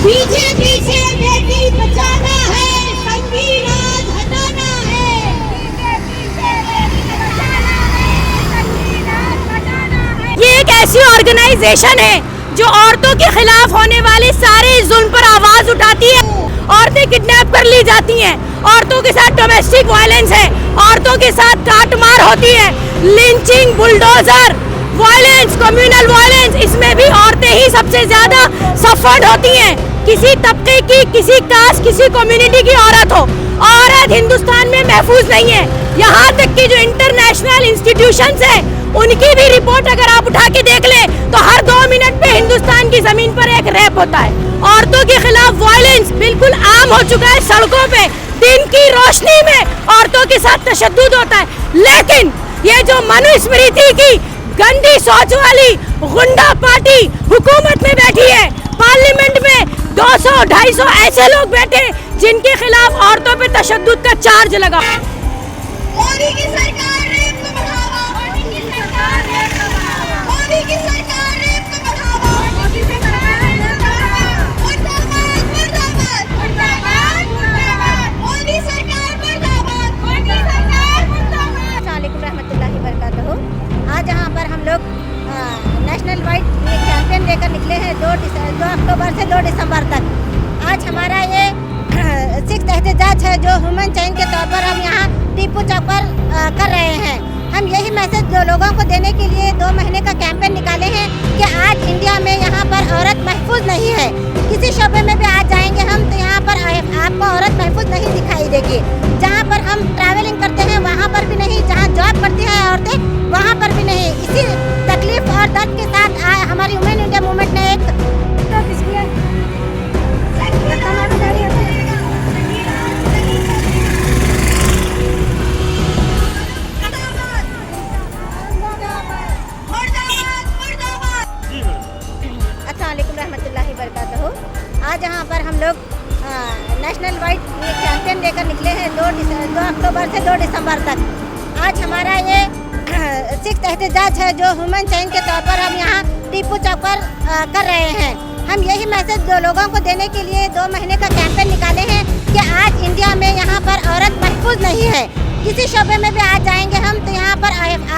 पीछे पीछे बेटी बचाना है, संगी राज हटाना है। पीछे पीछे बेटी बचाना है, संगी राज हटाना है। ये एक ऐसी ऑर्गेनाइजेशन है जो औरतों के खिलाफ होने वाले सारे जुल्म पर आवाज उठाती है। औरतें किडनैप कर ली जाती हैं, औरतों के साथ डोमेस्टिक वायलेंस है, औरतों के साथ काटमार होती है, lynching, bulldozer violence, communal violence, इसमें भी औरतें ही सबसे ज्यादा सफर्ड होती हैं। किसी तबके की, किसी कास्ट, किसी कम्युनिटी की औरत हो, औरत हिंदुस्तान में महफूज नहीं है। यहाँ तक कि जो इंटरनेशनल इंस्टीट्यूशंस है उनकी भी रिपोर्ट अगर आप उठा के देख ले तो हर 2 मिनट पे हिंदुस्तान की जमीन पर एक रेप होता है। औरतों के खिलाफ वायलेंस बिल्कुल आम हो चुका है। सड़कों पे दिन की रोशनी में औरतों के साथ तशद्दुद होता है। लेकिन ये जो मनुस्मृति की गंदी सोच वाली गुंडा पार्टी हुकूमत में बैठी है, पार्लियामेंट में 200-250 ऐसे लोग बैठे जिनके खिलाफ औरतों पे तशद्दुद का चार्ज लगा। मोदी की सरकार रेप को बढ़ावा, मोदी की सरकार रेप को बढ़ावा, मोदी की सरकार रेप को बढ़ावा, मोदी की सरकार रेप को बढ़ावा। मुर्दाबाद मुर्दाबाद मुर्दाबाद मुर्दाबाद, मोदी सरकार मुर्दाबाद, मोदी सरकार मुर्दाबाद। अस्सलाम वालेकुम रहमतुल्लाहि व बरकातहू। आज यहाँ पर हम लोग नेशनल वाइड कैंपेन लेकर निकले हैं 2 अक्टूबर से 2 दिसंबर तक। आज हमारा ये 6th एहतजाज है जो ह्यूमन चेन के तौर पर हम यहाँ टीपू चौक पर कर रहे हैं। हम यही मैसेज जो लोगों को देने के लिए 2 महीने का कैंपेन निकाले हैं कि आज इंडिया में यहाँ पर औरत महफूज नहीं है। किसी शोबे में भी आज जाएंगे हम तो यहाँ पर आपको औरत महफूज नहीं दिखाई देगी। जहाँ पर हम ट्रैवलिंग करते हैं वहाँ पर भी नहीं, जहाँ जॉब करती हैं औरतें वहाँ पर भी नहीं। इसी तकलीफ और दर्द के साथ हमारी वुमेन इंडिया मूवमेंट ने एक रहमतुल्लाहि बरकातहू। आज यहाँ पर हम लोग नेशनल वाइड कैंपेन लेकर निकले हैं 2 अक्टूबर से 2 दिसंबर तक। आज हमारा ये 6th एहतजाज है जो ह्यूमन चेन के तौर पर हम यहाँ टीपू चौक पर कर रहे हैं। हम यही मैसेज जो लोगों को देने के लिए 2 महीने का कैंपेन निकाले हैं कि आज इंडिया में यहाँ पर औरत महफूज नहीं है। किसी शोबे में भी आज जाएंगे हम तो यहाँ पर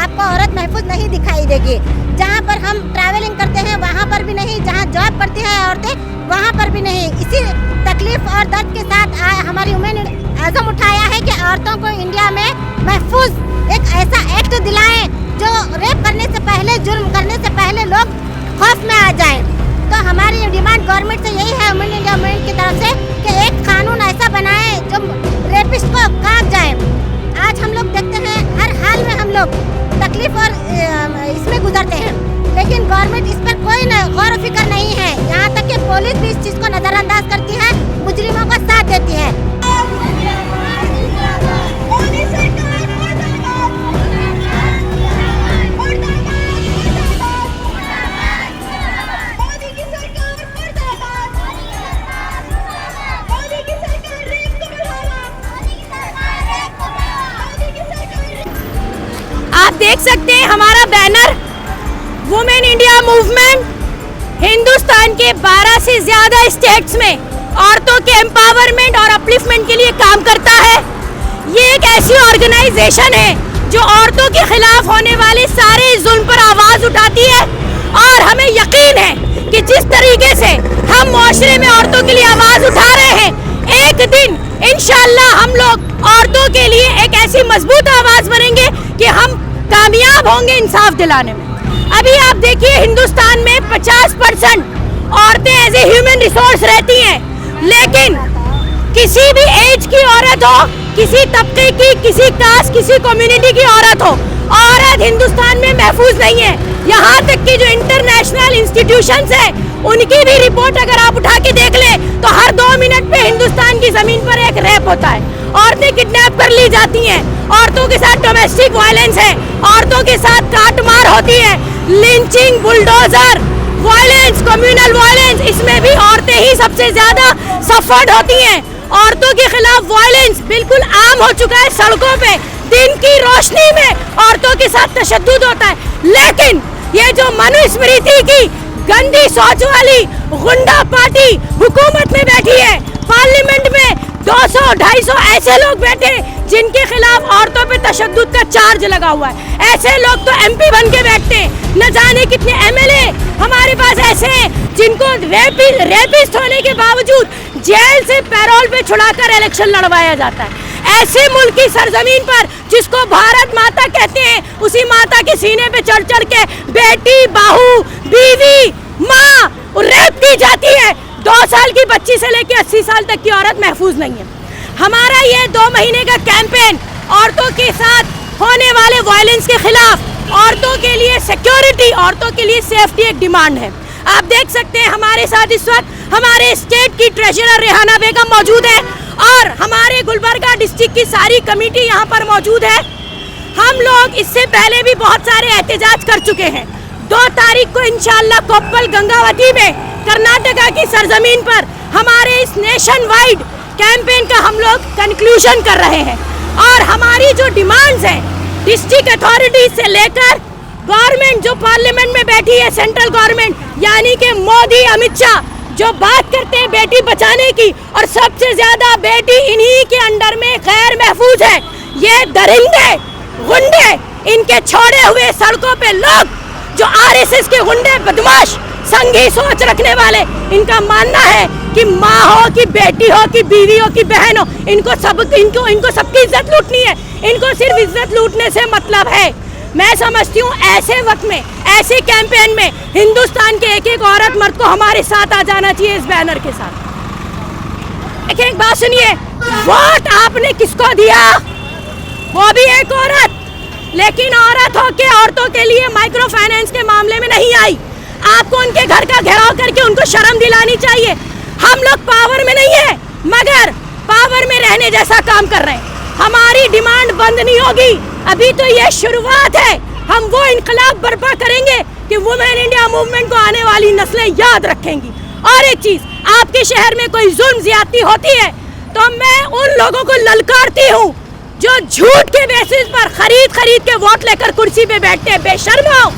आपको औरत महफूज नहीं दिखाई देगी। जहाँ पर हम ट्रैवलिंग करते हैं वहाँ पर भी नहीं, जहाँ जॉब करती हैं औरतें वहाँ पर भी नहीं। इसी तकलीफ और दर्द के साथ हमारी वुमेन आज़म उठाया है कि औरतों को इंडिया में महफूज एक ऐसा एक्ट दिलाएं जो रेप करने से पहले, जुर्म करने से पहले लोग खौफ में आ जाएं। तो हमारी डिमांड गवर्नमेंट से यही है, वुमेन इंडिया मूवमेंट की तरफ से, कि एक कानून ऐसा बनाए जो रेपिस्ट को काट जाए। आज हम लोग देखते हैं हर हाल में हम लोग तकलीफ और इसमें गुजरते हैं, लेकिन गवर्नमेंट इस पर कोई गौर फिक्र नहीं है। यहाँ तक कि पुलिस भी इस चीज़ को नज़रअंदाज करती है, मुजरिमों का साथ देती है। आप देख सकते हैं हमारा banner women India movement Hindustan के 12 से ज्यादा स्टेट्स में औरतों के एम्पावरमेंट और अपलिफ्टमेंट के लिए काम करता है। ये एक ऐसी ऑर्गेनाइजेशन है जो औरतों के खिलाफ होने वाले सारे जुल्म पर आवाज उठाती है। और हमें यकीन है कि जिस तरीके से हम मुआशरे में औरतों के लिए आवाज उठा रहे हैं, एक दिन इंशाअल्लाह हम लोग औरतों के लिए एक ऐसी मजबूत आवाज बनेंगे कि हम कामयाब होंगे इंसाफ दिलाने में। अभी आप देखिए हिंदुस्तान में 50% औरतें एज ए ह्यूमन रिसोर्स रहती हैं, लेकिन किसी भी एज की औरत हो, किसी तबके की, किसी कास्ट, किसी कम्युनिटी की औरत हो, औरत हिंदुस्तान में महफूज नहीं है। यहाँ तक कि जो इंटरनेशनल इंस्टीट्यूशंस है उनकी भी रिपोर्ट अगर आप उठा के देख ले तो हर 2 मिनट पे हिंदुस्तान की जमीन पर एक रेप होता है। औरतें किडनैप कर ली जाती हैं, औरतों के साथ डोमेस्टिक वायलेंस है, औरतों के साथ काटमार होती है, lynching, bulldozer violence, communal violence, इसमें भी औरतें ही सबसे ज्यादा सफर्ड होती हैं। औरतों के खिलाफ वायलेंस बिल्कुल आम हो चुका है। सड़कों पे दिन की रोशनी में औरतों के साथ तशद्दुद होता है। लेकिन ये जो मनुस्मृति की गंदी सोच वाली गुंडा पार्टी हुकूमत में बैठी है। पार्लियामेंट में 200-250 ऐसे लोग बैठे जिनके खिलाफ औरतों पे तशद्दुद का चार्ज लगा हुआ है। ऐसे लोग तो MP बन के बैठते हैं। न जाने कितने MLA हमारे पास ऐसे हैं जिनको रेपिस्ट होने के बावजूद जेल से पैरोल पे छुड़ाकर इलेक्शन लड़वाया जाता है। ऐसे मुल्क की सरजमीन पर जिसको भारत माता कहते हैं, उसी माता के सीने पे चढ़ चढ़ के बेटी, बहू, बीवी, माँ रेप की जाती है। 2 साल की बच्ची से लेकर 80 साल तक की औरत महफूज नहीं है। हमारा ये 2 महीने का कैंपेन औरतों के साथ होने वाले वायलेंस के खिलाफ, औरतों के लिए सिक्योरिटी, औरतों के लिए सेफ्टी एक डिमांड है। आप देख सकते हैं हमारे साथ इस वक्त हमारे स्टेट की ट्रेजरर रेहाना बेगम मौजूद है और हमारे गुलबर्गा डिस्ट्रिक्ट की सारी कमेटी यहाँ पर मौजूद है। हम लोग इससे पहले भी बहुत सारे एहतजाज कर चुके हैं। 2 तारीख को इंशाअल्लाह कोप्पल गंगावती में कर्नाटका की सरजमीन पर हमारे इस नेशन वाइड कैंपेन का हम लोग कंक्लूजन कर रहे हैं और हमारी जो डिमांड्स हैं डिस्ट्रिक्ट अथॉरिटी से लेकर गवर्नमेंट जो पार्लियामेंट में बैठी है, सेंट्रल गवर्नमेंट यानी कि मोदी, अमित शाह जो बात करते हैं बेटी बचाने की, और सबसे ज्यादा बेटी इन्हीं के अंडर में गैर महफूज है। ये दरिंदे, गुंडे, इनके छोड़े हुए सड़कों पे लोग जो RSS के गुंडे, बदमाश, संघी सोच रखने वाले, इनका मानना है कि माँ हो कि बेटी हो कि बीवी हो कि बहन हो, इनको सबकी इज्जत लूटनी है। इनको सिर्फ इज्जत लूटने से मतलब है। मैं समझती हूँ ऐसे वक्त में, ऐसे कैंपेन में हिंदुस्तान के एक औरत मर्द को हमारे साथ आ जाना चाहिए इस बैनर के साथ। एक बात सुनिए, वोट आपने किसको दिया? वो भी एक औरत, लेकिन औरत होके औरतों के लिए माइक्रो फाइनेंस के मामले में नहीं आई। आपको उनके घर का घेराव करके उनको शर्म दिलानी चाहिए। हम लोग पावर में नहीं है, मगर पावर में रहने जैसा काम कर रहे हैं। हमारी डिमांड बंद नहीं होगी, अभी तो ये शुरुआत है। हम वो इनकलाब बर्पा करेंगे कि वुमेन इंडिया मूवमेंट को आने वाली नस्लें याद रखेंगी। और एक चीज, आपके शहर में कोई जुल्म ज्यादती होती है तो मैं उन लोगों को ललकारती हूँ जो झूठ के बेसिस पर खरीद के वोट लेकर कुर्सी पे बैठते हैं। बेशर्म हो,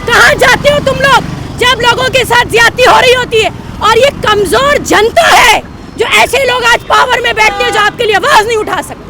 कहाँ जाते हो तुम लोग जब लोगों के साथ ज्यादती हो रही होती है? और ये कमजोर जनता है जो ऐसे लोग आज पावर में बैठते हैं जो आपके लिए आवाज नहीं उठा सकते।